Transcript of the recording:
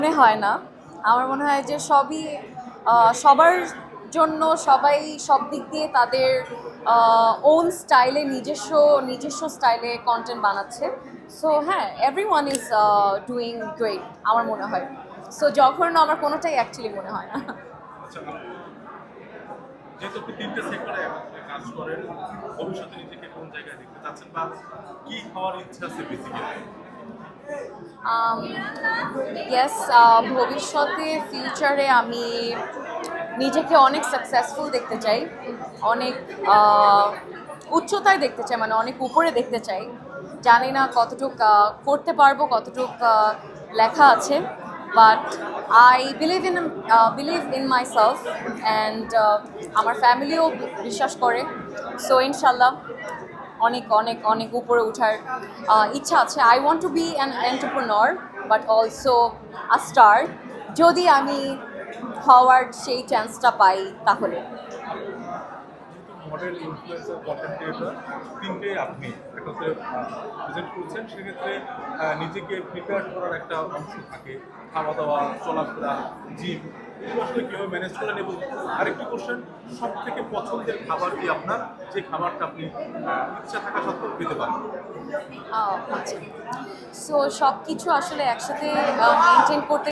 মনে হয় না। আমার মনে হয় যে সবই সবার জন্য সবাই সব দিক দিয়ে তাদের ওন স্টাইলে নিজস্ব স্টাইলে কন্টেন্ট বানাচ্ছে। সো হ্যাঁ, এভরিওয়ান ইজ ডুইং গ্রেট আমার মনে হয়। সো যখন আমার কোনোটাই অ্যাকচুয়ালি মনে হয় না। আচ্ছা, যেহেতু আপনি ৩টে সেক্টরে কাজ করেন, ভবিষ্যতে নিজেকে কোন জায়গায় দেখতে চাচ্ছেন বা কি হওয়ার ইচ্ছা আছে বেসিক্যালি? ইয়েস, ভবিষ্যতে ফিউচারে আমি নিজেকে অনেক সাকসেসফুল দেখতে চাই, অনেক উচ্চতায় দেখতে চাই, মানে অনেক উপরে দেখতে চাই। জানি না কতটুক করতে পারবো, কতটুক লেখা আছে, but I believe in my self and আমার ফ্যামিলিও বিশ্বাস করে। সো ইনশাল্লাহ অনেক অনেক অনেক উপরে ওঠার ইচ্ছা আছে। I want to be an entrepreneur but also a star, যদি আমি হওয়ার সেই চান্সটা পাই তাহলে। যেহেতু মডেল, ইনফ্লুয়েন্সার, কন্টেন্ট ক্রিয়েটর তিনটে আপনি একত্রে প্রেজেন্ট করছেন, সেক্ষেত্রে নিজেকে প্রিপেয়ার করার একটা অংশ থাকে, খাওয়া দাওয়া, চলাফেরা, জিম, এগুলো আসলে কীভাবে ম্যানেজ করে নেব? আরেকটি কোশ্চেন, সব থেকে পছন্দের খাবার কি আপনার, যে খাবারটা আপনি ইচ্ছা থাকা সত্ত্বেও পেতে পারেন? আচ্ছা, সো সব কিছু আসলে একসাথে মেনটেন করতে